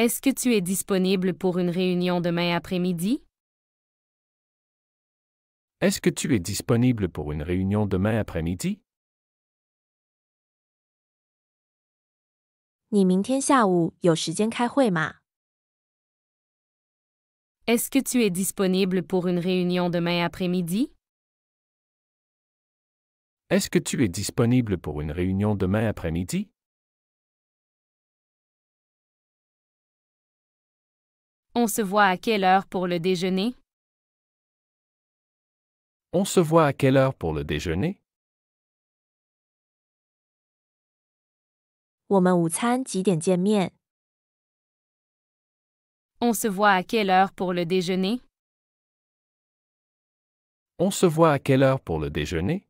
Est-ce que tu es disponible pour une réunion demain après-midi? Est-ce que tu es disponible pour une réunion demain après-midi? 你明天下午有时间开会吗？ Est-ce que tu es disponible pour une réunion demain après-midi? Est-ce que tu es disponible pour une réunion demain après-midi? On se voit à quelle heure pour le déjeuner? On se voit à quelle heure pour le déjeuner? 我们午餐几点见面？ On se voit à quelle heure pour le déjeuner? On se voit à quelle heure pour le déjeuner?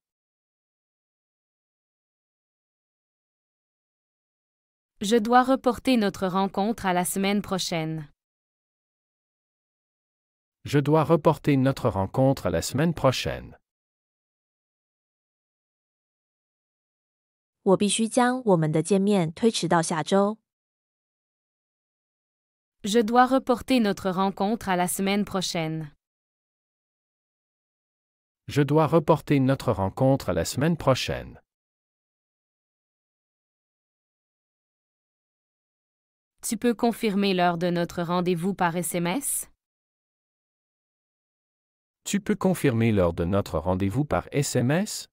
Je dois reporter notre rencontre à la semaine prochaine. Je dois reporter notre rencontre à la semaine prochaine. 我必须将我们的见面推迟到下周。 Je dois reporter notre rencontre à la semaine prochaine. Je dois reporter notre rencontre à la semaine prochaine. Tu peux confirmer l'heure de notre rendez-vous par SMS? Tu peux confirmer l'heure de notre rendez-vous par SMS?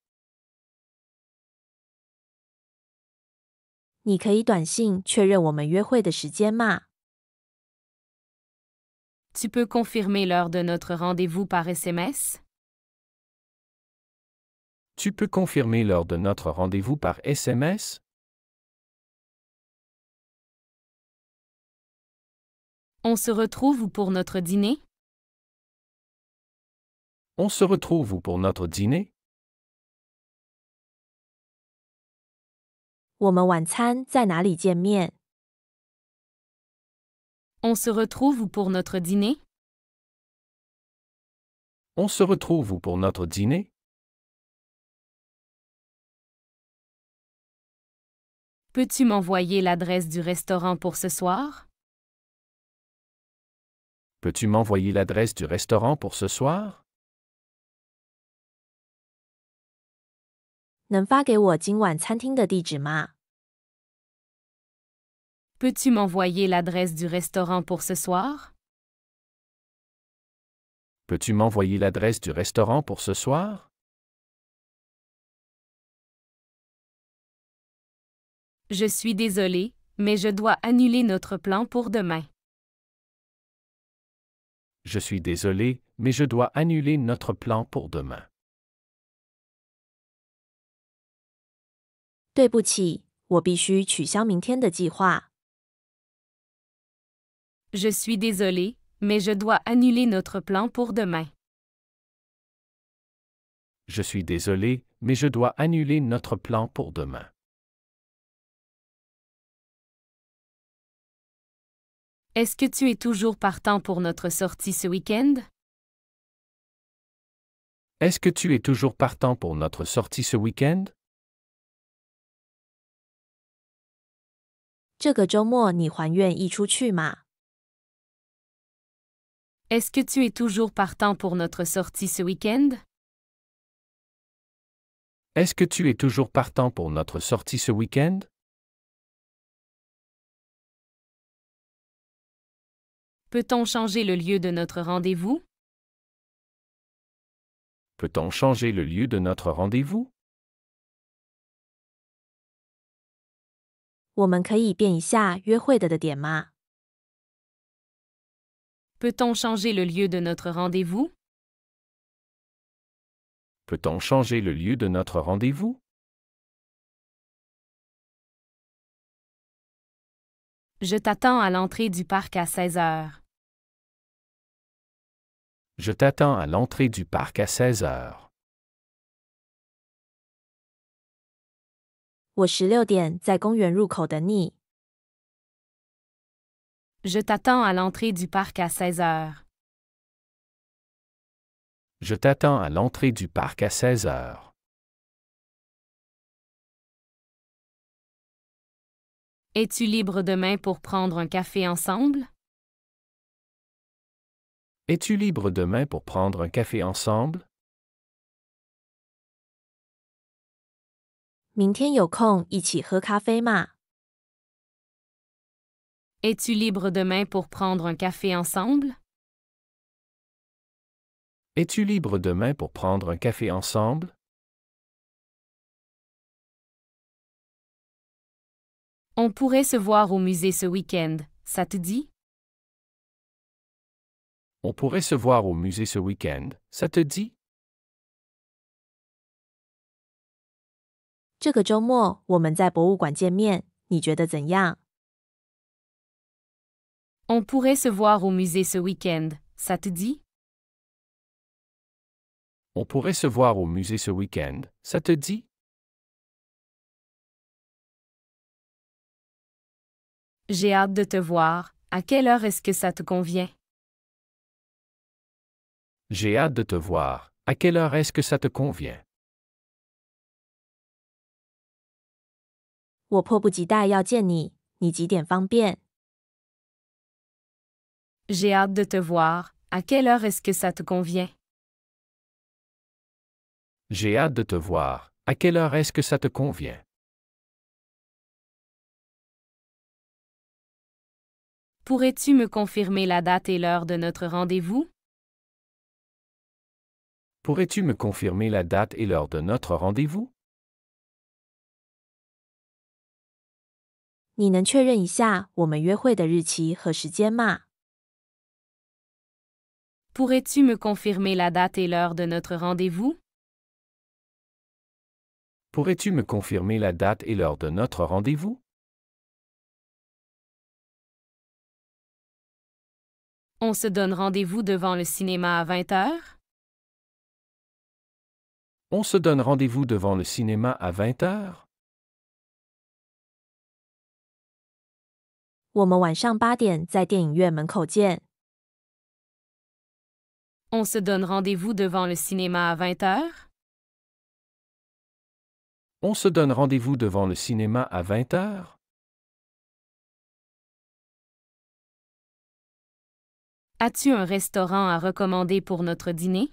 你可以短信确认我们约会的时间吗？ Tu peux confirmer l'heure de notre rendez-vous par SMS? Tu peux confirmer l'heure de notre rendez-vous par SMS? On se retrouve où pour notre dîner? On se retrouve où pour notre dîner? 我们晚餐在哪里见面？ On se retrouve où pour notre dîner? On se retrouve où pour notre dîner? Peux-tu m'envoyer l'adresse du restaurant pour ce soir? Peux-tu m'envoyer l'adresse du restaurant pour ce soir? 能发给我今晚餐厅的地址吗？ Peux-tu m'envoyer l'adresse du restaurant pour ce soir? Peux-tu m'envoyer l'adresse du restaurant pour ce soir? Je suis désolé, mais je dois annuler notre plan pour demain. Je suis désolé, mais je dois annuler notre plan pour demain. 对不起，我必须取消明天的计划。 Je suis désolé, mais je dois annuler notre plan pour demain. Je suis désolé, mais je dois annuler notre plan pour demain. Est-ce que tu es toujours partant pour notre sortie ce week-end? Est-ce que tu es toujours partant pour notre sortie ce week-end? 这个周末你还愿意出去吗？ Est-ce que tu es toujours partant pour notre sortie ce week-end? Est-ce que tu es toujours partant pour notre sortie ce week-end? Peut-on changer le lieu de notre rendez-vous? Peut-on changer le lieu de notre rendez-vous? 我们可以变一下约会的点吗？ Peut-on changer le lieu de notre rendez-vous? Peut-on changer le lieu de notre rendez-vous? Je t'attends à l'entrée du parc à 16 heures. Je t'attends à l'entrée du parc à 16 heures. 我16点在公园入口等你。 Je t'attends à l'entrée du parc à 16 heures. Je t'attends à l'entrée du parc à 16 heures. Es-tu libre demain pour prendre un café ensemble? Es-tu libre demain pour prendre un café ensemble? 明天有空一起喝咖啡吗？ Es-tu libre demain pour prendre un café ensemble? Es-tu libre demain pour prendre un café ensemble? On pourrait se voir au musée ce week-end, ça te dit? On pourrait se voir au musée ce week-end, ça te dit? 这个周末我们在博物馆见面，你觉得怎样？ On pourrait se voir au musée ce week-end, ça te dit? On pourrait se voir au musée ce week-end, ça te dit? J'ai hâte de te voir. À quelle heure est-ce que ça te convient? J'ai hâte de te voir. À quelle heure est-ce que ça te convient? 我迫不及待要见你，你几点方便？ J'ai hâte de te voir. À quelle heure est-ce que ça te convient? J'ai hâte de te voir. À quelle heure est-ce que ça te convient? Pourrais-tu me confirmer la date et l'heure de notre rendez-vous? Pourrais-tu me confirmer la date et l'heure de notre rendez-vous? 你能确认一下我们约会的日期和时间吗？ Pourrais-tu me confirmer la date et l'heure de notre rendez-vous? Pourrais-tu me confirmer la date et l'heure de notre rendez-vous? On se donne rendez-vous devant le cinéma à 20 heures? On se donne rendez-vous devant le cinéma à 20 heures? 我们晚上8点在电影院门口见。 On se donne rendez-vous devant le cinéma à 20 heures? On se donne rendez-vous devant le cinéma à 20 heures? As-tu un restaurant à recommander pour notre dîner?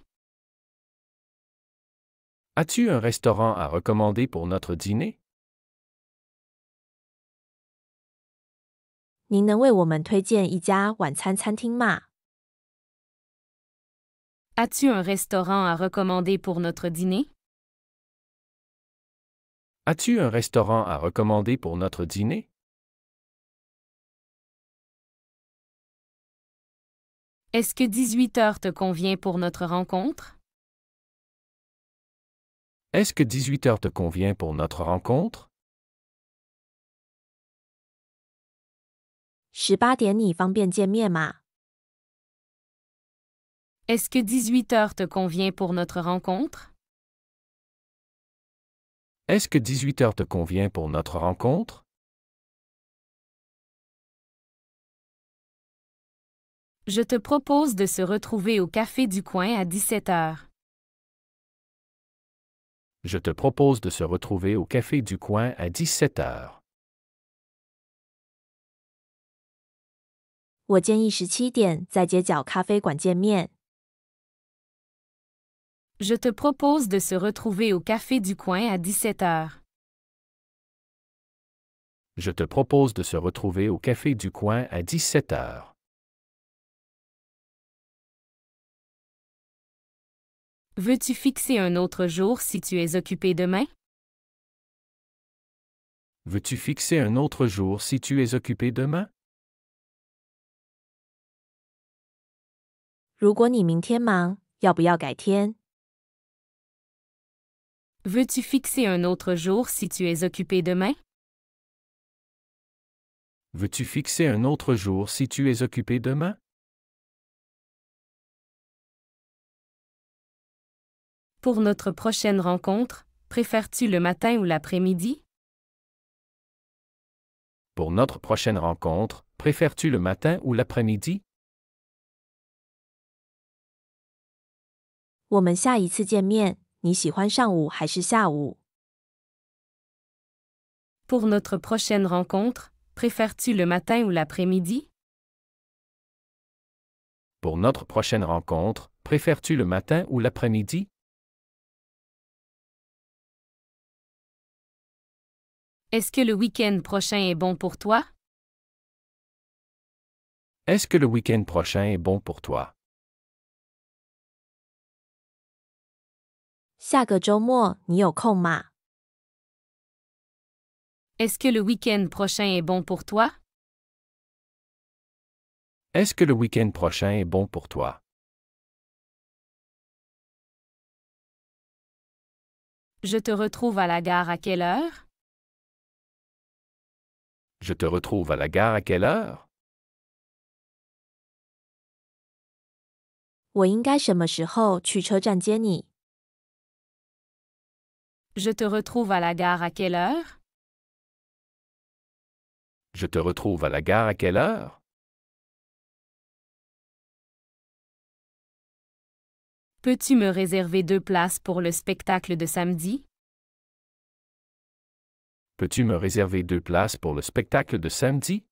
As-tu un restaurant à recommander pour notre dîner? 您能为我们推荐一家晚餐餐厅吗？ As-tu un restaurant à recommander pour notre dîner? As-tu un restaurant à recommander pour notre dîner? Est-ce que 18 heures te convient pour notre rencontre? Est-ce que 18 heures te convient pour notre rencontre? 18点你方便见面吗？ Est-ce que 18 heures te convient pour notre rencontre? Est-ce que 18 heures te convient pour notre rencontre? Je te propose de se retrouver au café du coin à 17 heures. Je te propose de se retrouver au café du coin à 17 heures. 我建议17点在街角咖啡馆见面。 Je te propose de se retrouver au café du coin à 17 heures. Je te propose de se retrouver au café du coin à 17 heures. Veux-tu fixer un autre jour si tu es occupé demain? Veux-tu fixer un autre jour si tu es occupé demain? 如果你明天忙，要不要改天？ Veux-tu fixer un autre jour si tu es occupé demain? Veux-tu fixer un autre jour si tu es occupé demain? Pour notre prochaine rencontre, préfères-tu le matin ou l'après-midi? Pour notre prochaine rencontre, préfères-tu le matin ou l'après-midi? 我们下一次见面，你喜欢上午还是下午？ Pour notre prochaine rencontre, Préfères-tu le matin ou l'après-midi? Pour notre prochaine rencontre, préfères-tu le matin ou l'après-midi? Est-ce que le week-end prochain est bon pour toi? Est-ce que le week-end prochain est bon pour toi? 下个周末你有空吗？ Est-ce que le week-end prochain est bon pour toi? Est-ce que le week-end prochain est bon pour toi? Je te retrouve à la gare à quelle heure? Je te retrouve à la gare à quelle heure? 我应该什么时候去车站接你？ Je te retrouve à la gare à quelle heure? Je te retrouve à la gare à quelle heure? Peux-tu me réserver 2 places pour le spectacle de samedi? Peux-tu me réserver 2 places pour le spectacle de samedi?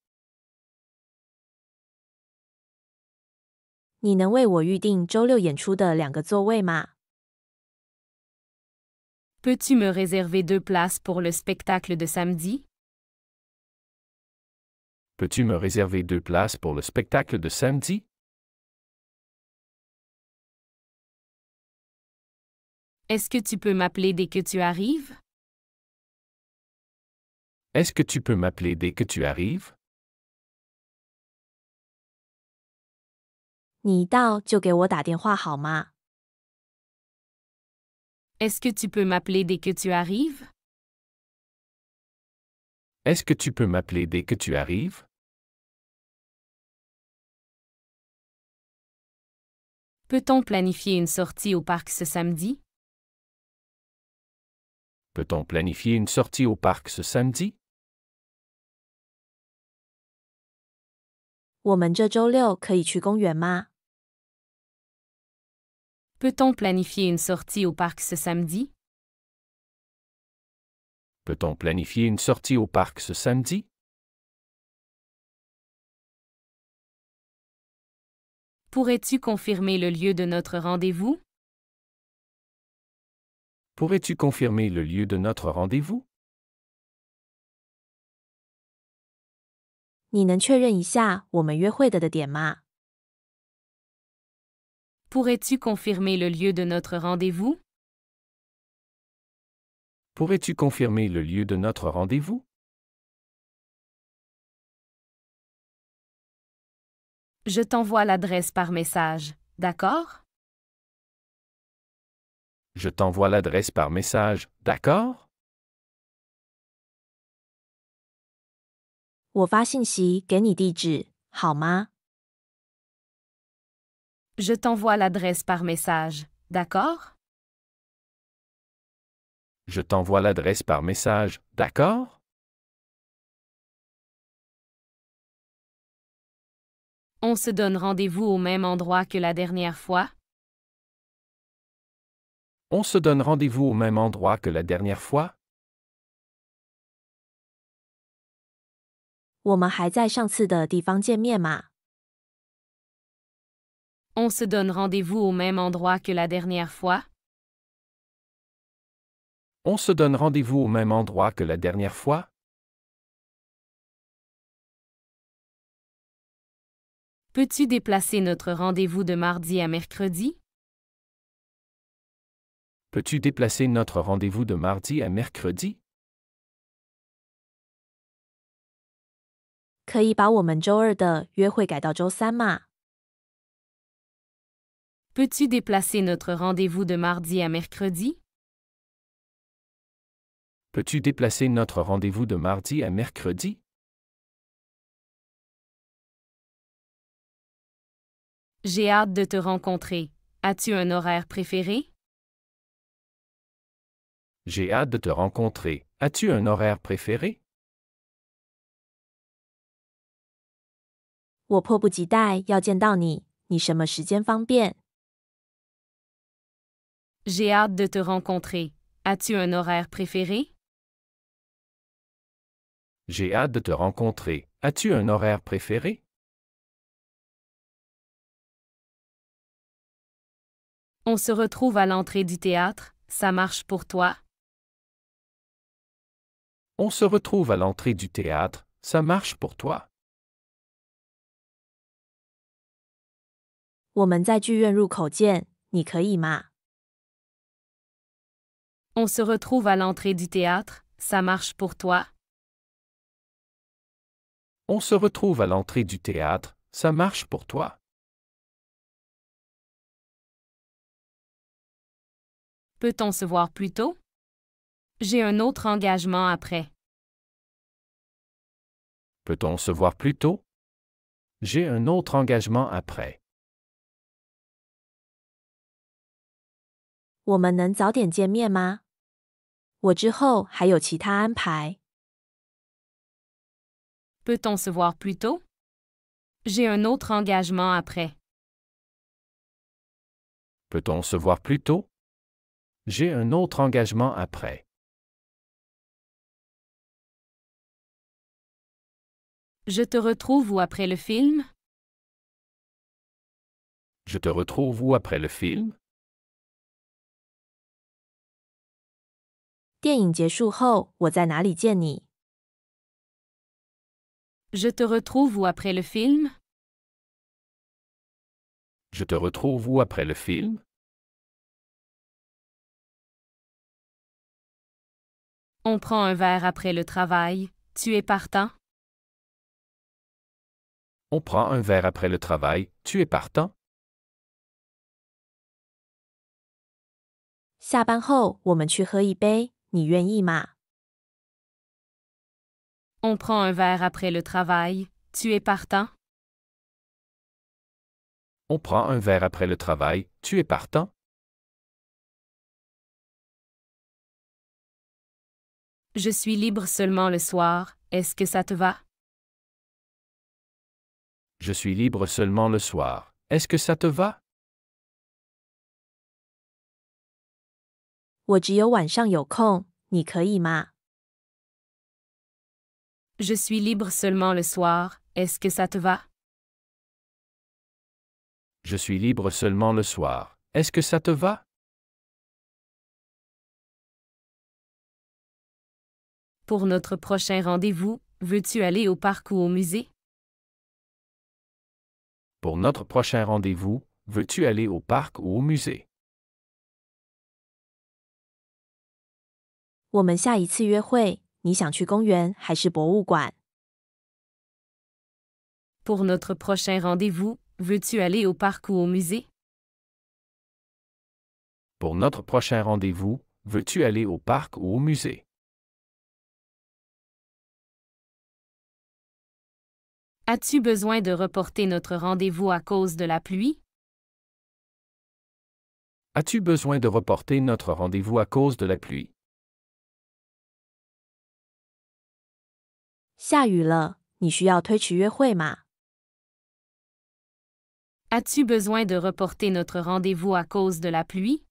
你能为我预定周六演出的2个座位吗？ Peux-tu me réserver 2 places pour le spectacle de samedi? Peux-tu me réserver 2 places pour le spectacle de samedi? Est-ce que tu peux m'appeler dès que tu arrives? Est-ce que tu peux m'appeler dès que tu arrives? 你一到就给我打电话好吗？ Est-ce que tu peux m'appeler dès que tu arrives? Est-ce que tu peux m'appeler dès que tu arrives? Peut-on planifier une sortie au parc ce samedi? Peut-on planifier une sortie au parc ce samedi? 我们这周六可以去公园吗？ Peut-on planifier une sortie au parc ce samedi? Peut-on planifier une sortie au parc ce samedi? Pourrais-tu confirmer le lieu de notre rendez-vous? Pourrais-tu confirmer le lieu de notre rendez-vous? 你能确认一下我们约会的点吗？ Pourrais-tu confirmer le lieu de notre rendez-vous? Pourrais-tu confirmer le lieu de notre rendez-vous? Je t'envoie l'adresse par message, d'accord? Je t'envoie l'adresse par message, d'accord? 我发信息给你地址，好吗？ Je t'envoie l'adresse par message, d'accord? Je t'envoie l'adresse par message, d'accord? On se donne rendez-vous au même endroit que la dernière fois? On se donne rendez-vous au même endroit que la dernière fois? 我们还在上次的地方见面吗？ On se donne rendez-vous au même endroit que la dernière fois? On se donne rendez-vous au même endroit que la dernière fois? Peux-tu déplacer notre rendez-vous de mardi à mercredi? Peux-tu déplacer notre rendez-vous de mardi à mercredi? 可以把我们周二的约会改到周三吗？ Peux-tu déplacer notre rendez-vous de mardi à mercredi? Peux-tu déplacer notre rendez-vous de mardi à mercredi? J'ai hâte de te rencontrer. As-tu un horaire préféré? J'ai hâte de te rencontrer. As-tu un horaire préféré? 我迫不及待要见到你，你什么时间方便？ J'ai hâte de te rencontrer. As-tu un horaire préféré? J'ai hâte de te rencontrer. As-tu un horaire préféré? On se retrouve à l'entrée du théâtre, ça marche pour toi? On se retrouve à l'entrée du théâtre. Ça marche pour toi? 我们在剧院入口见，你可以吗？ On se retrouve à l'entrée du théâtre, ça marche pour toi? On se retrouve à l'entrée du théâtre. Ça marche pour toi? Peut-on se voir plus tôt? J'ai un autre engagement après. Peut-on se voir plus tôt? J'ai un autre engagement après. 我们能早点见面吗？我之后还有其他安排。 Peut-on se voir plus tôt? J'ai un autre engagement après. Peut-on se voir plus tôt? J'ai un autre engagement après. Je te retrouve où après le film? Je te retrouve où après le film? 电影结束后，我在哪里见你？ Je te retrouve où après le film? Je te retrouve où après le film? On prend un verre après le travail, tu es partant? On prend un verre après le travail. Tu es partant? 下班后我们去喝一杯，你愿意吗？ On prend un verre après le travail, tu es partant? On prend un verre après le travail. Tu es partant? Je suis libre seulement le soir, est-ce que ça te va? Je suis libre seulement le soir. Est-ce que ça te va? 我只有晚上有空，你可以吗？ Je suis libre seulement le soir, est-ce que ça te va? Je suis libre seulement le soir. Est-ce que ça te va? Pour notre prochain rendez-vous, veux-tu aller au parc ou au musée? Pour notre prochain rendez-vous, veux-tu aller au parc ou au musée? 我们下一次约会，你想去公园还是博物馆？ Pour notre prochain rendez-vous, veux-tu aller au parc ou au musée? Pour notre prochain rendez-vous, veux-tu aller au parc ou au musée? As-tu besoin de reporter notre rendez-vous à cause de la pluie? As-tu besoin de reporter notre rendez-vous à cause de la pluie? 下雨了，你需要推迟约会吗？ As-tu besoin de reporter notre rendez-vous à cause de la pluie?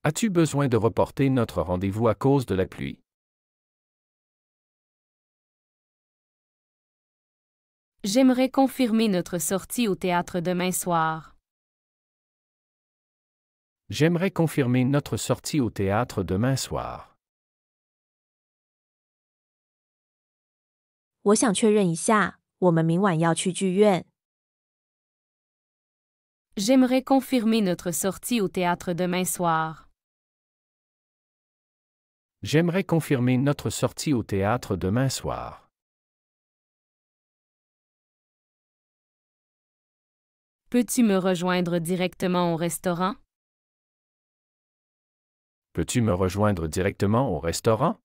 As-tu besoin de reporter notre rendez-vous à cause de la pluie? J'aimerais confirmer notre sortie au théâtre demain soir. J'aimerais confirmer notre sortie au théâtre demain soir. 我想确认一下，我们明晚要去剧院。 J'aimerais confirmer notre sortie au théâtre demain soir. J'aimerais confirmer notre sortie au théâtre demain soir. Peux-tu me rejoindre directement au restaurant? Peux-tu me rejoindre directement au restaurant?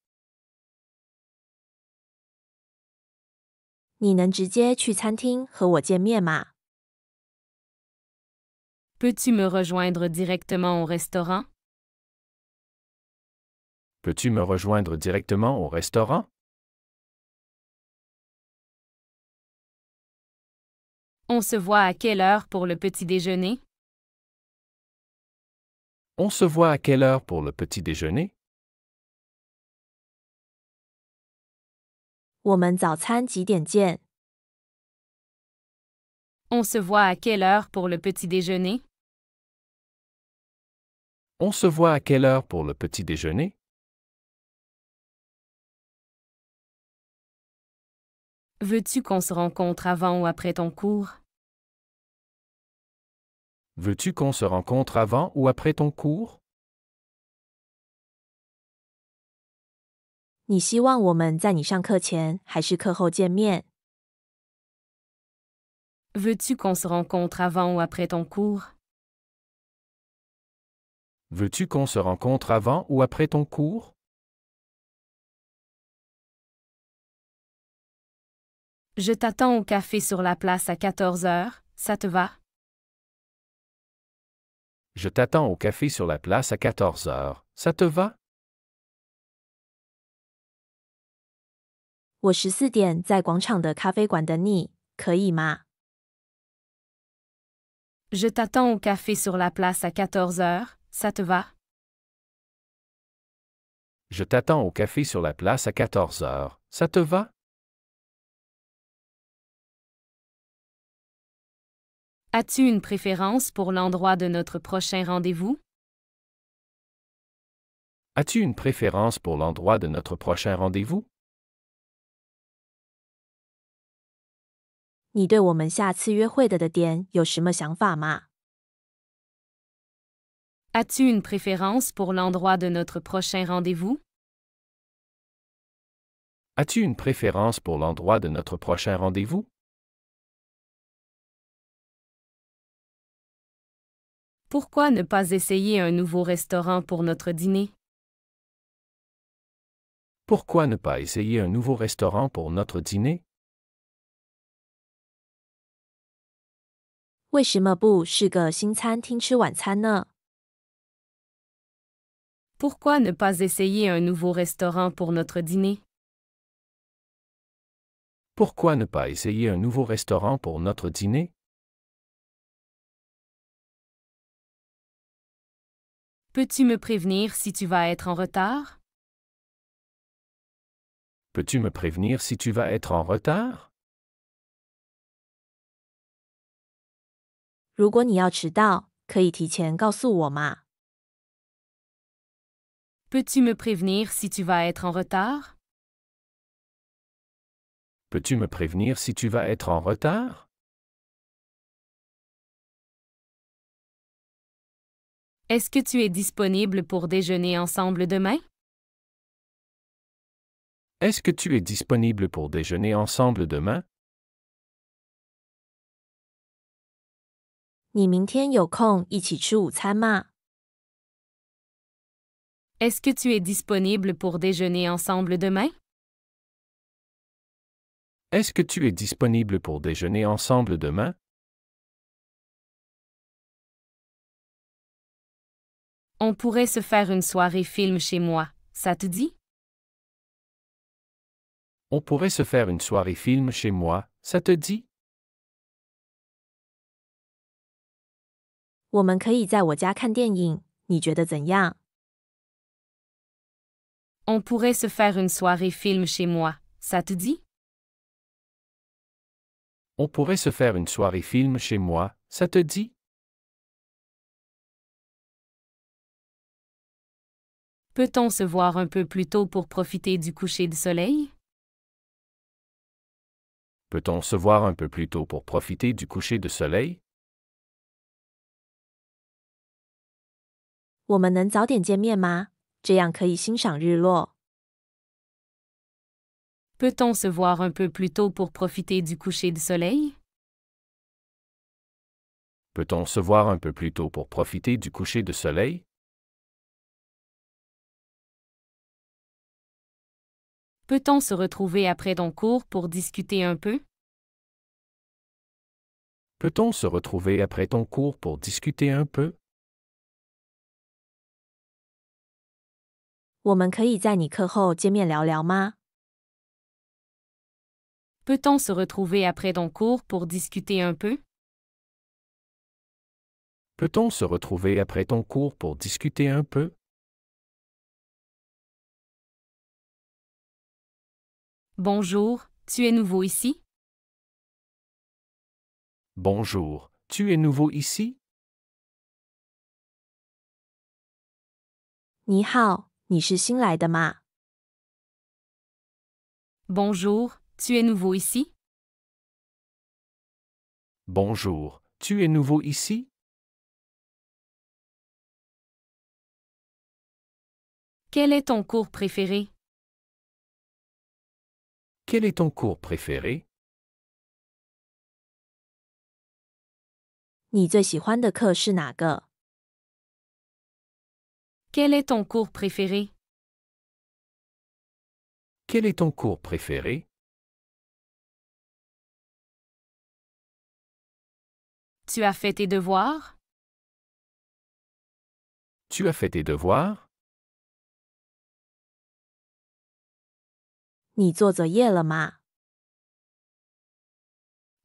你能直接去餐厅和我见面吗？ Peux-tu me rejoindre directement au restaurant? Peux-tu me rejoindre directement au restaurant? On se voit à quelle heure pour le petit déjeuner? On se voit à quelle heure pour le petit déjeuner? 我们早餐几点见？ On se voit à quelle heure pour le petit déjeuner? On se voit à quelle heure pour le petit déjeuner? Veux-tu qu'on se rencontre avant ou après ton cours? Veux-tu qu'on se rencontre avant ou après ton cours? 你希望我们在你上课前还是课后见面？ Veux-tu qu'on se rencontre avant ou après ton cours? Veux-tu qu'on se rencontre avant ou après ton cours? Je t'attends au café sur la place à 14 heures, ça te va? Je t'attends au café sur la place à 14 heures. Ça te va? 我14点在广场的咖啡馆等你，可以吗？ Je t'attends au café sur la place à 14 heures, ça te va? Je t'attends au café sur la place à 14 heures. Ça te va? As-tu une préférence pour l'endroit de notre prochain rendez-vous? As-tu une préférence pour l'endroit de notre prochain rendez-vous? 你对我们下次约会的点有什么想法吗？ As-tu une préférence pour l'endroit de notre prochain rendez-vous? As-tu une préférence pour l'endroit de notre prochain rendez-vous? Pourquoi ne pas essayer un nouveau restaurant pour notre dîner? Pourquoi ne pas essayer un nouveau restaurant pour notre dîner? 为什么不是个新餐厅吃晚餐呢？ Pourquoi ne pas essayer un nouveau restaurant pour notre dîner? Pourquoi ne pas essayer un nouveau restaurant pour notre dîner? Peux-tu me prévenir si tu vas être en retard? Peux-tu me prévenir si tu vas être en retard? 如果你要迟到，可以提前告诉我吗？ Peux-tu me prévenir si tu vas être en retard? Peux-tu me prévenir si tu vas être en retard? Est-ce que tu es disponible pour déjeuner ensemble demain? Est-ce que tu es disponible pour déjeuner ensemble demain? 你明天有空一起吃午餐吗？ Est-ce que tu es disponible pour déjeuner ensemble demain? Est-ce que tu es disponible pour déjeuner ensemble demain? On pourrait se faire une soirée film chez moi, ça te dit? On pourrait se faire une soirée film chez moi, ça te dit? 我们可以在我家看电影，你觉得怎样？ On pourrait se faire une soirée film chez moi, ça te dit? On pourrait se faire une soirée film chez moi, ça te dit? Peut-on se voir un peu plus tôt pour profiter du coucher du soleil? Peut-on se voir un peu plus tôt pour profiter du coucher de soleil? 我们能早点见面吗？这样可以欣赏日落。 Peut-on se voir un peu plus tôt pour profiter du coucher du soleil? Peut-on se voir un peu plus tôt pour profiter du coucher de soleil? Peut-on se retrouver après ton cours pour discuter un peu? Peut-on se retrouver après ton cours pour discuter un peu? 我们可以在你课后见面聊聊吗？ Peut-on se retrouver après ton cours pour discuter un peu? Peut-on se retrouver après ton cours pour discuter un peu? Bonjour, tu es nouveau ici? Bonjour, tu es nouveau ici? 你好，你是新来的吗？ Bonjour, tu es nouveau ici? Bonjour, tu es nouveau ici? Quel est ton cours préféré? Quel est ton cours préféré? 你最喜欢的课是哪个？ Quel est ton cours préféré? Quel est ton cours préféré? Tu as fait tes devoirs? Tu as fait tes devoirs? 你做作业了吗？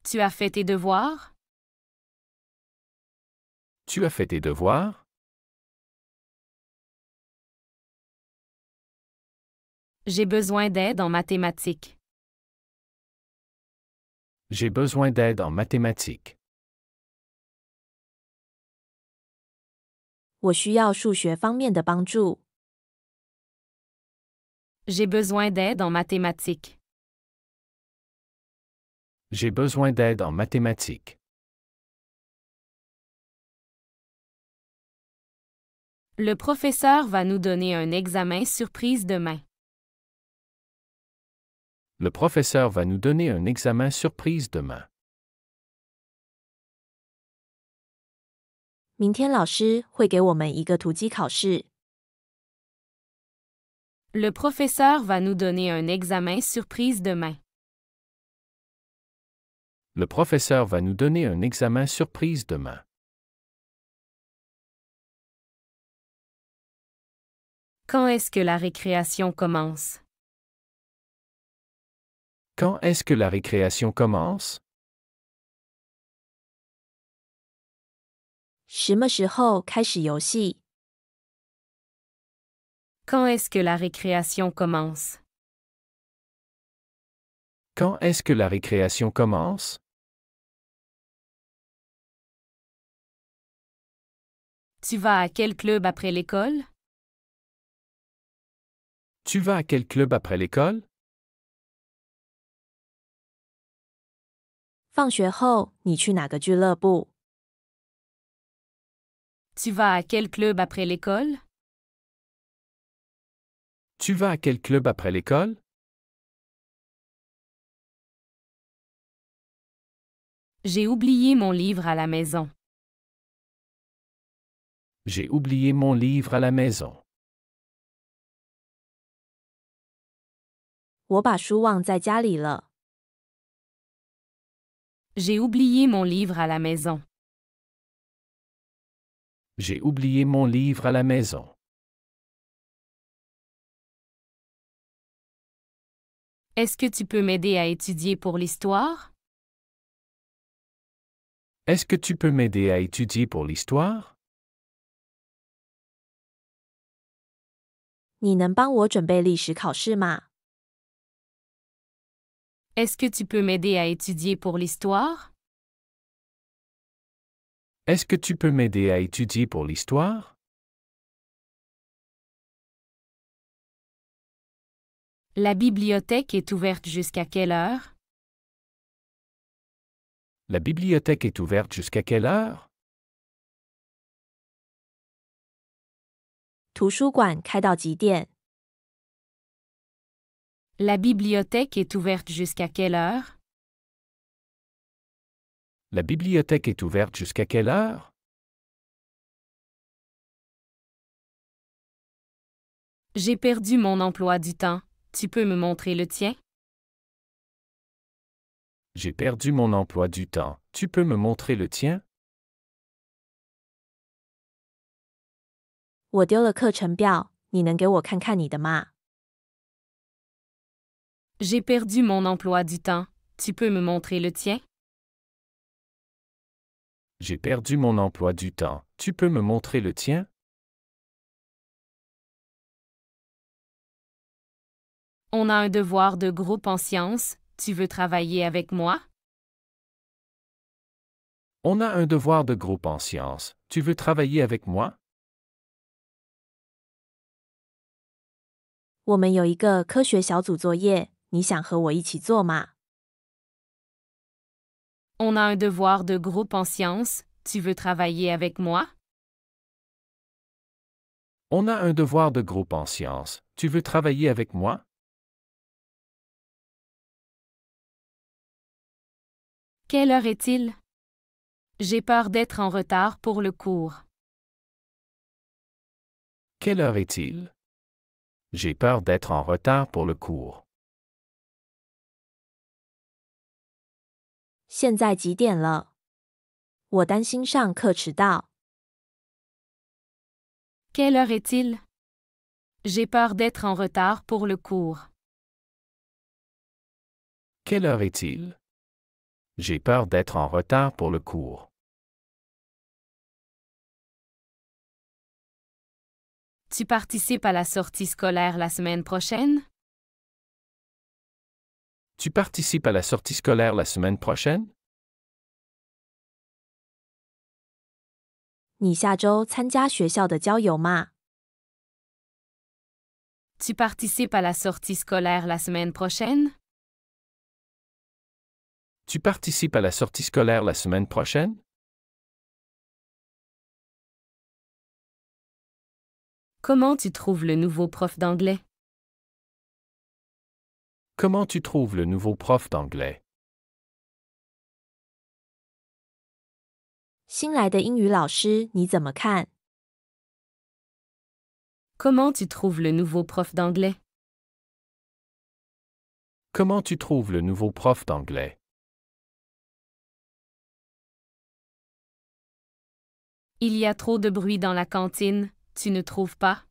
Tu as fait tes devoirs? Tu as fait tes devoirs? J'ai besoin d'aide en mathématiques. J'ai besoin d'aide en mathématiques. 我需要数学方面的帮助。 J'ai besoin d'aide en mathématiques. J'ai besoin d'aide en mathématiques. Le professeur va nous donner un examen surprise demain. Le professeur va nous donner un examen surprise demain. 明天老师会给我们一个突击考试。 Le professeur va nous donner un examen surprise demain. Le professeur va nous donner un examen surprise demain. Quand est-ce que la récréation commence? Quand est-ce que la récréation commence? 什么时候开始游戏？ Quand est-ce que la récréation commence? Quand est-ce que la récréation commence? Tu vas à quel club après l'école? Tu vas à quel club après l'école? 放学后你去哪个俱乐部？ Tu vas à quel club après l'école? Tu vas à quel club après l'école? J'ai oublié mon livre à la maison. J'ai oublié mon livre à la maison. 我把书忘在家里了。 J'ai oublié mon livre à la maison. J'ai oublié mon livre à la maison. Est-ce que tu peux m'aider à étudier pour l'histoire? Est-ce que tu peux m'aider à étudier pour l'histoire? 你能帮我准备历史考试吗？ Est-ce que tu peux m'aider à étudier pour l'histoire? Est-ce que tu peux m'aider à étudier pour l'histoire? La bibliothèque est ouverte jusqu'à quelle heure? La bibliothèque est ouverte jusqu'à quelle heure? 图书馆开到几点？ La bibliothèque est ouverte jusqu'à quelle heure? La bibliothèque est ouverte jusqu'à quelle heure? J'ai perdu mon emploi du temps. Tu peux me montrer le tien? J'ai perdu mon emploi du temps. Tu peux me montrer le tien? 我丢了课程表，你能给我看看你的吗？ J'ai perdu mon emploi du temps. Tu peux me montrer le tien? J'ai perdu mon emploi du temps. Tu peux me montrer le tien? On a un devoir de groupe en sciences, tu veux travailler avec moi? On a un devoir de groupe en sciences. Tu veux travailler avec moi? 我们有一个科学小组作业，你想和我一起做吗？ On a un devoir de groupe en sciences, tu veux travailler avec moi? On a un devoir de groupe en sciences. Tu veux travailler avec moi? Quelle heure est-il? J'ai peur d'être en retard pour le cours. Quelle heure est-il? J'ai peur d'être en retard pour le cours. 现在几点了？我担心上课迟到。 Quelle heure est-il? J'ai peur d'être en retard pour le cours. Quelle heure est-il? J'ai peur d'être en retard pour le cours. Tu participes à la sortie scolaire la semaine prochaine? Tu participes à la sortie scolaire la semaine prochaine? 你下周参加学校的郊游吗？ Tu participes à la sortie scolaire la semaine prochaine? Tu participes à la sortie scolaire la semaine prochaine? Comment tu trouves le nouveau prof d'anglais? Comment tu trouves le nouveau prof d'anglais? 新来的英语老师你怎么看？ Comment tu trouves le nouveau prof d'anglais? Comment tu trouves le nouveau prof d'anglais? Il y a trop de bruit dans la cantine, tu ne trouves pas?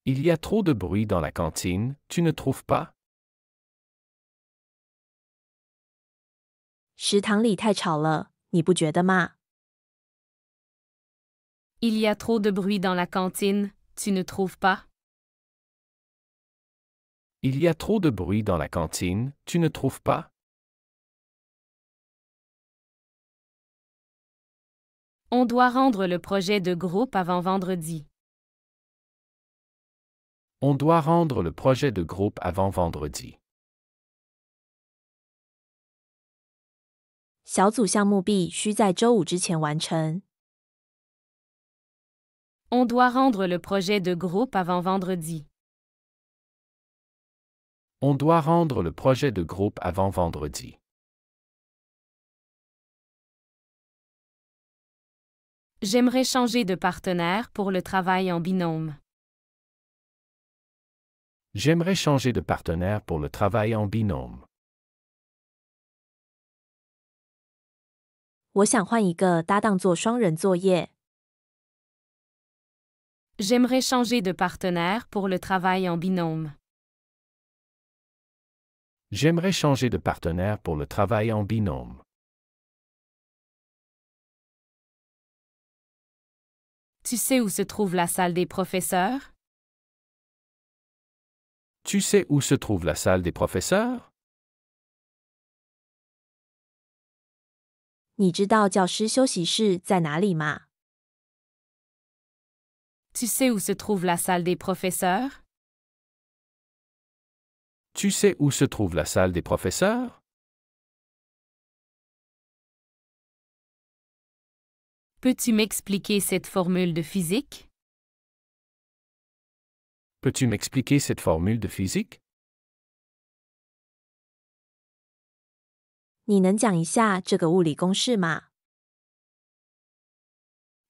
Il y a trop de bruit dans la cantine, tu ne trouves pas? 食堂里太吵了，你不觉得吗？ Il y a trop de bruit dans la cantine, tu ne trouves pas? Il y a trop de bruit dans la cantine, tu ne trouves pas? On doit rendre le projet de groupe avant vendredi. On doit rendre le projet de groupe avant vendredi. 小组项目必须在周五之前完成。 On doit rendre le projet de groupe avant vendredi. On doit rendre le projet de groupe avant vendredi. J'aimerais changer de partenaire pour le travail en binôme. J'aimerais changer de partenaire pour le travail en binôme. 我想换一个搭档做双人作业。 J'aimerais changer de partenaire pour le travail en binôme. J'aimerais changer de partenaire pour le travail en binôme. Tu sais où se trouve la salle des professeurs? Tu sais où se trouve la salle des professeurs? 你知道教师休息室在哪里吗？ Tu sais où se trouve la salle des professeurs? Tu sais où se trouve la salle des professeurs? Peux-tu m'expliquer cette formule de physique? Peux-tu m'expliquer cette formule de physique? 你能讲一下这个物理公式吗？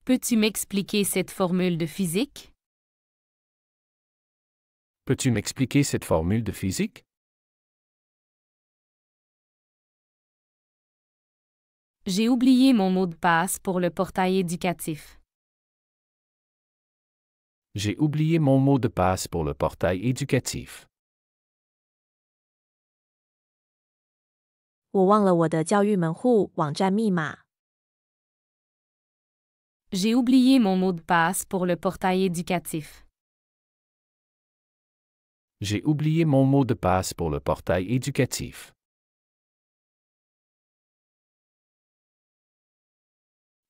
Peux-tu m'expliquer cette formule de physique? Peux-tu m'expliquer cette formule de physique? J'ai oublié mon mot de passe pour le portail éducatif. J'ai oublié mon mot de passe pour le portail éducatif. 我忘了我的教育门户网站密码。 J'ai oublié mon mot de passe pour le portail éducatif. J'ai oublié mon mot de passe pour le portail éducatif.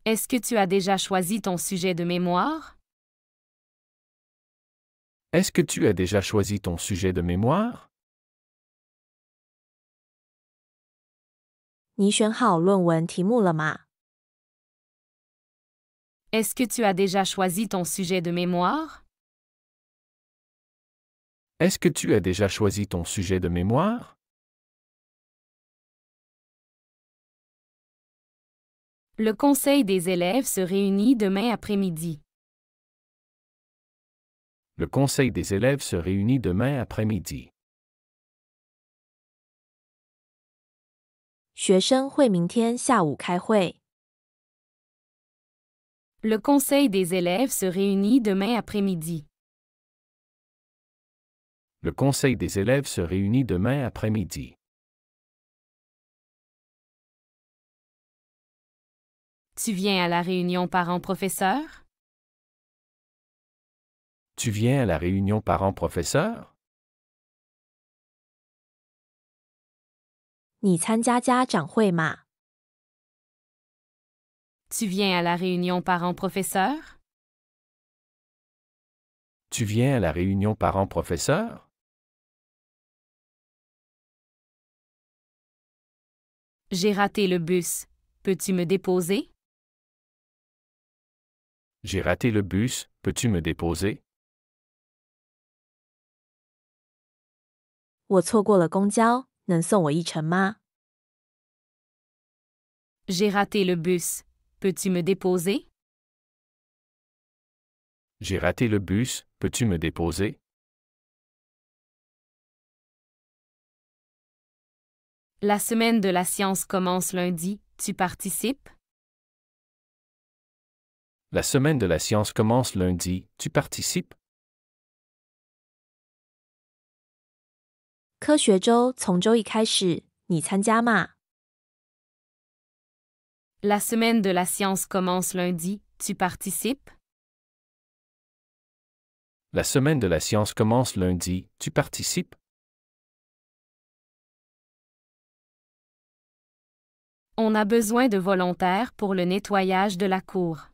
Est-ce que tu as déjà choisi ton sujet de mémoire? Est-ce que tu as déjà choisi ton sujet de mémoire? 你选好论文题目了吗？ Est-ce que tu as déjà choisi ton sujet de mémoire? Est-ce que tu as déjà choisi ton sujet de mémoire? Le conseil des élèves se réunit demain après-midi. Le conseil des élèves se réunit demain après-midi. 学生会明天下午开会。 Le conseil des élèves se réunit demain après-midi. Le conseil des élèves se réunit demain après-midi. Tu viens à la réunion parents-professeurs? Tu viens à la réunion parents-professeurs? 你参加家长会吗？ Tu viens à la réunion parents-professeurs? Tu viens à la réunion parents-professeurs? J'ai raté le bus. Peux-tu me déposer? J'ai raté le bus, peux-tu me déposer? 我错过了公交，能送我一程吗？ J'ai raté le bus. Peux-tu me déposer? J'ai raté le bus, peux-tu me déposer? La semaine de la science commence lundi. Tu participes? La semaine de la science commence lundi, tu participes? 科学周从周一开始，你参加吗？ La semaine de la science commence lundi. Tu participes? La semaine de la science commence lundi, tu participes? On a besoin de volontaires pour le nettoyage de la cour.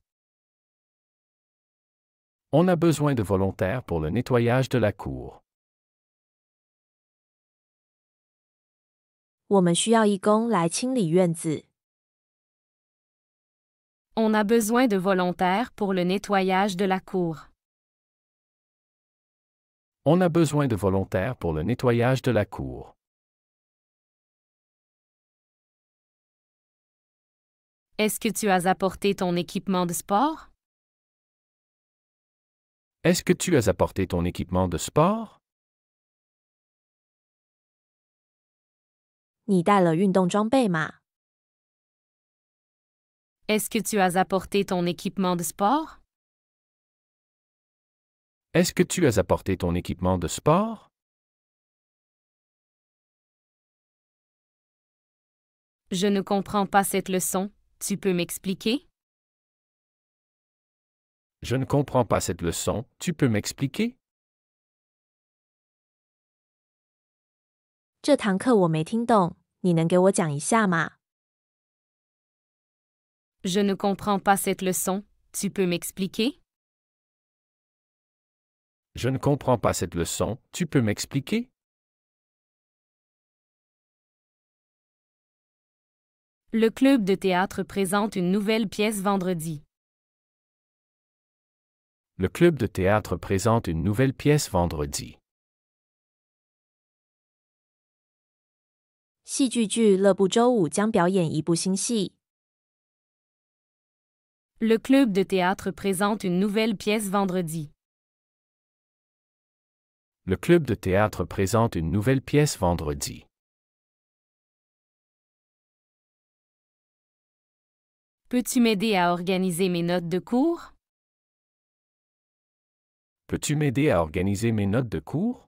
On a besoin de volontaires pour le nettoyage de la cour. 我们需要义工来清理院子。 On a besoin de volontaires pour le nettoyage de la cour. On a besoin de volontaires pour le nettoyage de la cour. Est-ce que tu as apporté ton équipement de sport? Est-ce que tu as apporté ton équipement de sport? 你带了运动装备吗？ Est-ce que tu as apporté ton équipement de sport? Est-ce que tu as apporté ton équipement de sport? Je ne comprends pas cette leçon. Tu peux m'expliquer? Je ne comprends pas cette leçon, tu peux m'expliquer? 这堂课我没听懂，你能给我讲一下吗？ Je ne comprends pas cette leçon. Tu peux m'expliquer? Je ne comprends pas cette leçon, tu peux m'expliquer? Le club de théâtre présente une nouvelle pièce vendredi. Le club de théâtre présente une nouvelle pièce vendredi. 戏剧俱乐部周五将表演一部新戏。 Le club de théâtre présente une nouvelle pièce vendredi. Le club de théâtre présente une nouvelle pièce vendredi. Peux-tu m'aider à organiser mes notes de cours? Peux-tu m'aider à organiser mes notes de cours?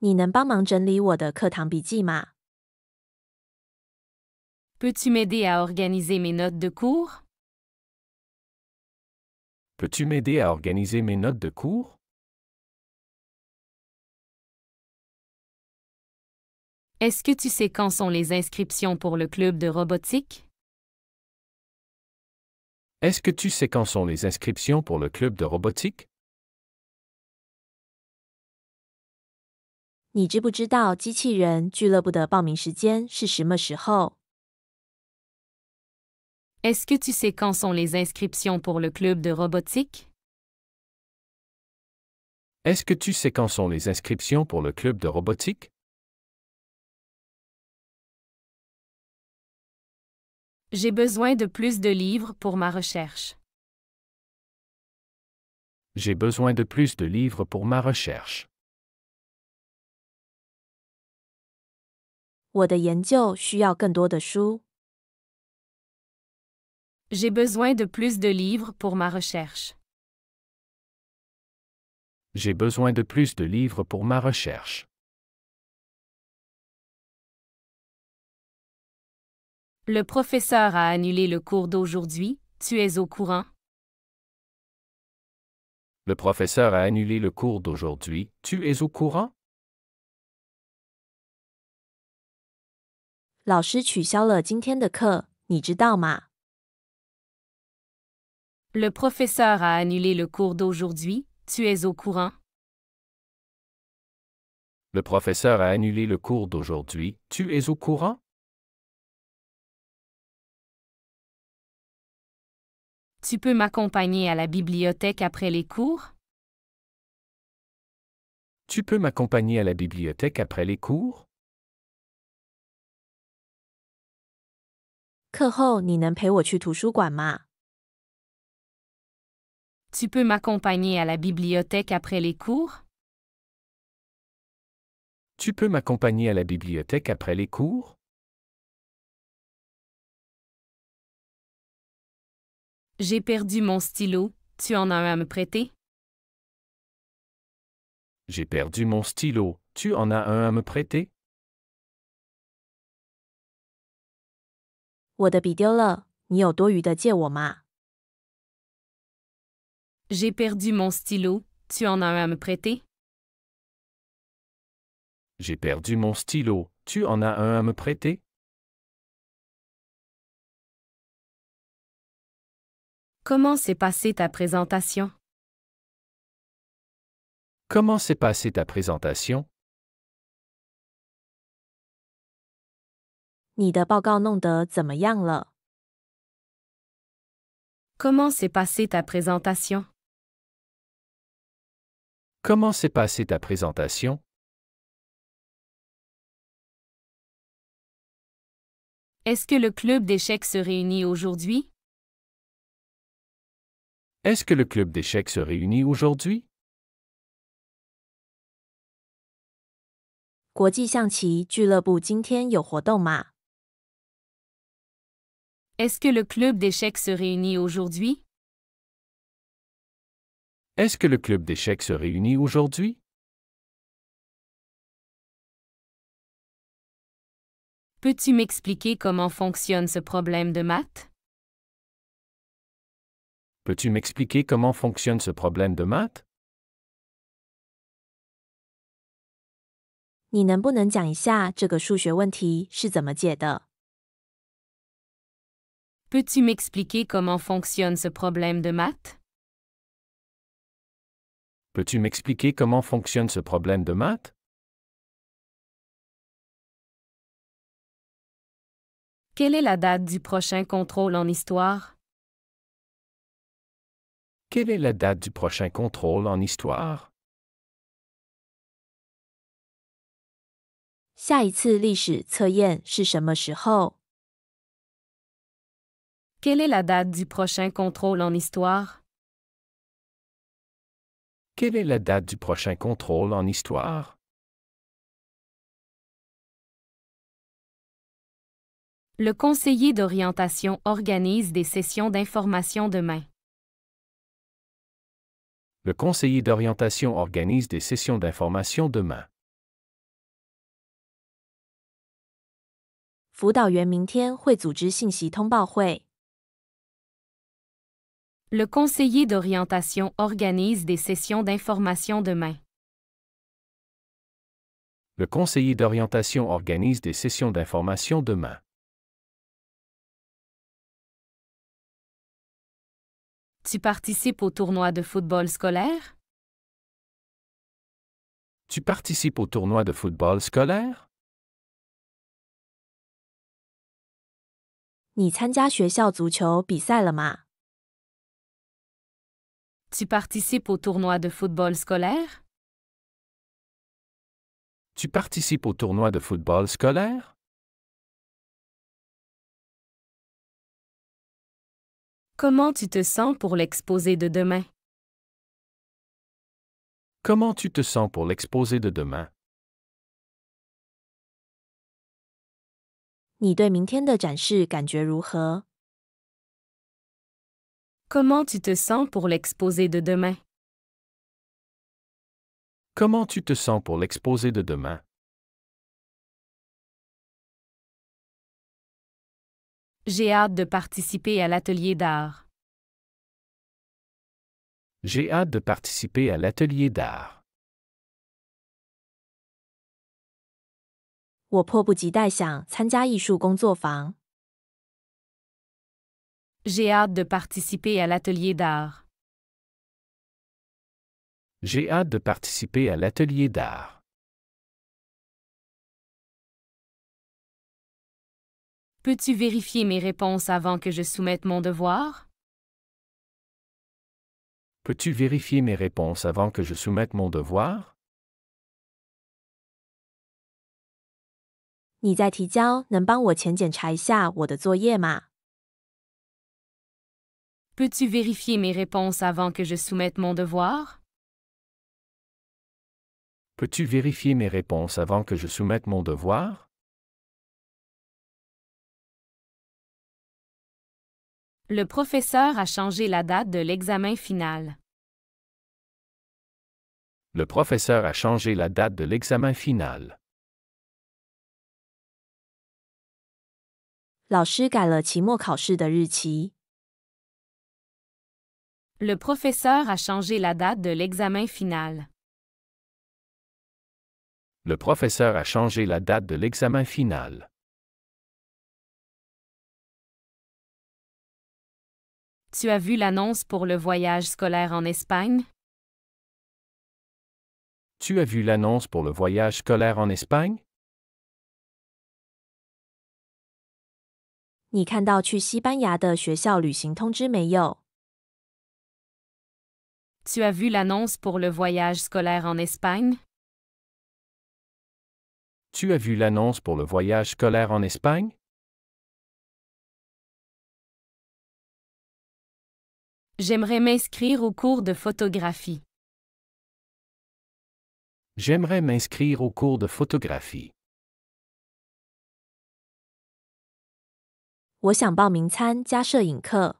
你能帮忙整理我的课堂笔记吗？ Peux-tu m'aider à organiser mes notes de cours? Peux-tu m'aider à organiser mes notes de cours? Est-ce que tu sais quand sont les inscriptions pour le club de robotique? Est-ce que tu sais quand sont les inscriptions pour le club de robotique? 你知不知道机器人俱乐部的报名时间是什么时候？ Est-ce que tu sais quand sont les inscriptions pour le club de robotique? Est-ce que tu sais quand sont les inscriptions pour le club de robotique? J'ai besoin de plus de livres pour ma recherche. J'ai besoin de plus de livres pour ma recherche. 我的研究需要更多的书。 J'ai besoin de plus de livres pour ma recherche. J'ai besoin de plus de livres pour ma recherche. Le professeur a annulé le cours d'aujourd'hui, tu es au courant? Le professeur a annulé le cours d'aujourd'hui, tu es au courant? 老师取消了今天的课，你知道吗？ Le professeur a annulé le cours d'aujourd'hui, tu es au courant? Le professeur a annulé le cours d'aujourd'hui, tu es au courant? Tu peux m'accompagner à la bibliothèque après les cours? Tu peux m'accompagner à la bibliothèque après les cours? 课后你能陪我去图书馆吗？ Tu peux m'accompagner à la bibliothèque après les cours? Tu peux m'accompagner à la bibliothèque après les cours? J'ai perdu mon stylo, tu en as un à me prêter? J'ai perdu mon stylo, tu en as un à me prêter? 我的笔丢了，你有多余的借我吗？ J'ai perdu mon stylo, tu en as un à me prêter? J'ai perdu mon stylo, tu en as un à me prêter? Comment s'est passée ta présentation? Comment s'est passée ta présentation? 你的报告弄得怎么样了？ Comment s'est passée ta présentation? Comment s'est passée ta présentation? Est-ce que le club d'échecs se réunit aujourd'hui? Est-ce que le club d'échecs se réunit aujourd'hui? 国际象棋俱乐部今天有活动吗？ Est-ce que le club d'échecs se réunit aujourd'hui? Est-ce que le club d'échecs se réunit aujourd'hui? Peux-tu m'expliquer comment fonctionne ce problème de maths? Peux-tu m'expliquer comment fonctionne ce problème de maths? 你能不能讲一下这个数学问题是怎么解的？ Peux-tu m'expliquer comment fonctionne ce problème de maths? Peux-tu m'expliquer comment fonctionne ce problème de maths? Quelle est la date du prochain contrôle en histoire? Quelle est la date du prochain contrôle en histoire? 下一次历史测验是什么时候？ Quelle est la date du prochain contrôle en histoire? Quelle est la date du prochain contrôle en histoire? Le conseiller d'orientation organise des sessions d'information demain. Le conseiller d'orientation organise des sessions d'information demain. 辅导员明天会组织信息通报会。Le conseiller d'orientation organise des sessions d'information demain. Le conseiller d'orientation organise des sessions d'information demain. Tu participes au tournoi de football scolaire? Tu participes au tournoi de football scolaire? 你参加学校足球比赛了吗？ Tu participes au tournoi de football scolaire? Tu participes au tournoi de football scolaire? Comment tu te sens pour l'exposé de demain? Comment tu te sens pour l'exposé de demain? 你对明天的展示感觉如何？ Comment tu te sens pour l'exposé de demain? Comment tu te sens pour l'exposé de demain? J'ai hâte de participer à l'atelier d'art. J'ai hâte de participer à l'atelier d'art. 我迫不及待想参加艺术工作坊。 J'ai hâte de participer à l'atelier d'art. J'ai hâte de participer à l'atelier d'art. Peux-tu vérifier mes réponses avant que je soumette mon devoir? Peux-tu vérifier mes réponses avant que je soumette mon devoir? 你在提交，能帮我前检查一下我的作业吗？ Peux-tu vérifier mes réponses avant que je soumette mon devoir? Peux-tu vérifier mes réponses avant que je soumette mon devoir? Le professeur a changé la date de l'examen final. Le professeur a changé la date de l'examen final. 老师改了期末考试的日期。 Le professeur a changé la date de l'examen final. Le professeur a changé la date de l'examen final. Tu as vu l'annonce pour le voyage scolaire en Espagne? Tu as vu l'annonce pour le voyage scolaire en Espagne? 你看到去西班牙的学校旅行通知没有？ Tu as vu l'annonce pour le voyage scolaire en Espagne? Tu as vu l'annonce pour le voyage scolaire en Espagne? J'aimerais m'inscrire au cours de photographie. J'aimerais m'inscrire au cours de photographie. 我想报名参加摄影课。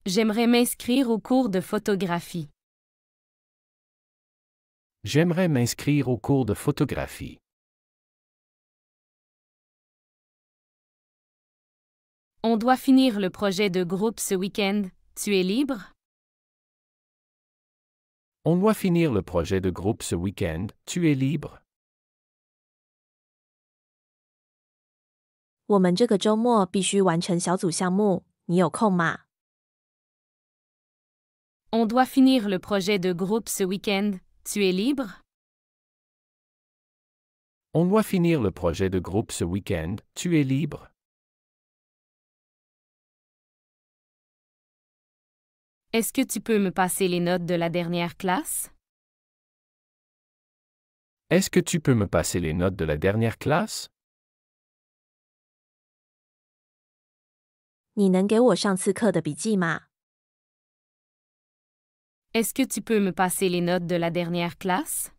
J'aimerais m'inscrire au cours de photographie. J'aimerais m'inscrire au cours de photographie. On doit finir le projet de groupe ce week-end. Tu es libre? On doit finir le projet de groupe ce week-end. Tu es libre? 我们这个周末必须完成小组项目，你有空吗？ On doit finir le projet de groupe ce week-end. Tu es libre? On doit finir le projet de groupe ce week-end. Tu es libre? Est-ce que tu peux me passer les notes de la dernière classe? Est-ce que tu peux me passer les notes de la dernière classe? 你能给我上次课的笔记吗？ Est-ce que tu peux me passer les notes de la dernière classe?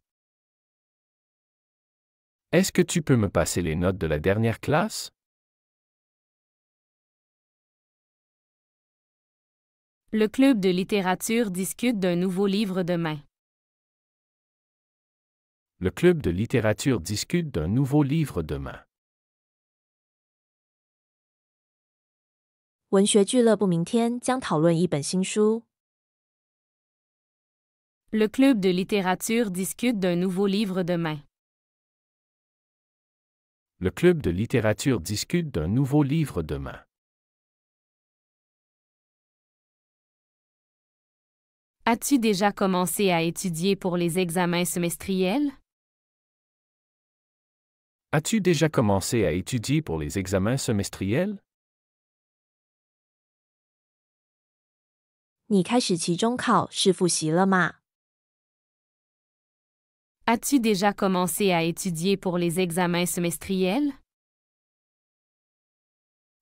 Est-ce que tu peux me passer les notes de la dernière classe? Le club de littérature discute d'un nouveau livre demain. Le club de littérature discute d'un nouveau livre demain. 文学俱乐部明天将讨论一本新书。Le club de littérature discute d'un nouveau livre demain. Le club de littérature discute d'un nouveau livre demain. As-tu déjà commencé à étudier pour les examens semestriels? As-tu déjà commencé à étudier pour les examens semestriels? 你开始期中考试复习了吗？ As-tu déjà commencé à étudier pour les examens semestriels?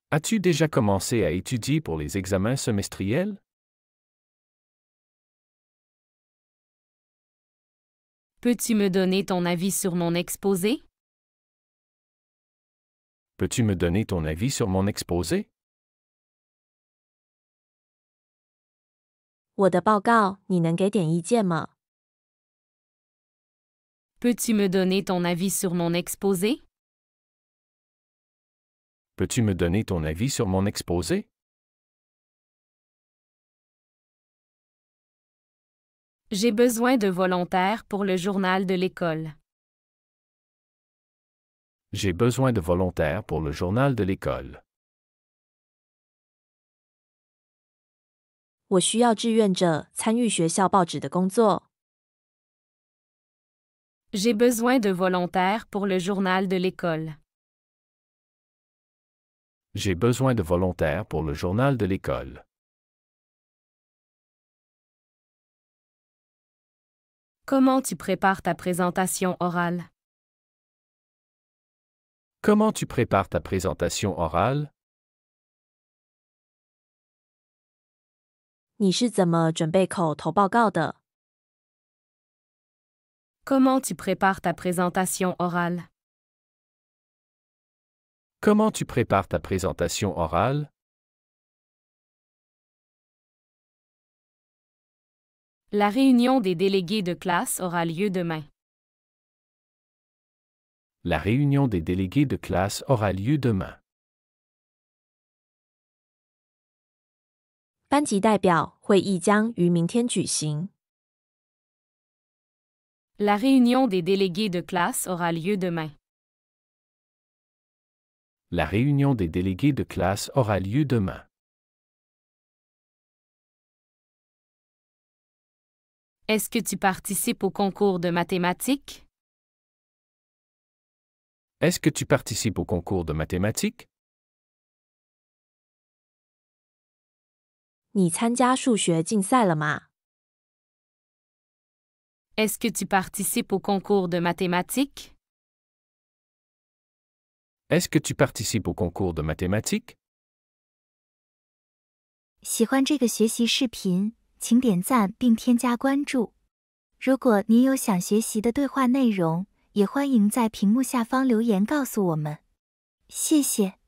As-tu déjà commencé à étudier pour les examens semestriels? Peux-tu me donner ton avis sur mon exposé? Peux-tu me donner ton avis sur mon exposé? 我的报告你能给点意见吗？ Peux-tu me donner ton avis sur mon exposé? Peux-tu me donner ton avis sur mon exposé? J'ai besoin de volontaires pour le journal de l'école. J'ai besoin de volontaires pour le journal de l'école. 我需要志愿者参与学校报纸的工作。 J'ai besoin de volontaires pour le journal de l'école. J'ai besoin de volontaires pour le journal de l'école. Comment tu prépares ta présentation orale? Comment tu prépares ta présentation orale? 你是怎么准备口头报告的？ Comment tu prépares ta présentation orale? Comment tu prépares ta présentation orale? La réunion des délégués de classe aura lieu demain. La réunion des délégués de classe aura lieu demain. 班级代表会议将于明天举行。 La réunion des délégués de classe aura lieu demain. La réunion des délégués de classe aura lieu demain. Est-ce que tu participes au concours de mathématiques? Est-ce que tu participes au concours de mathématiques? 你参加数学竞赛了吗？ Est-ce que tu participes au concours de mathématiques? Est-ce que tu participes au concours de mathématiques? 喜欢这个学习视频，请点赞并添加关注。如果您有想学习的对话内容，也欢迎在屏幕下方留言告诉我们。谢谢。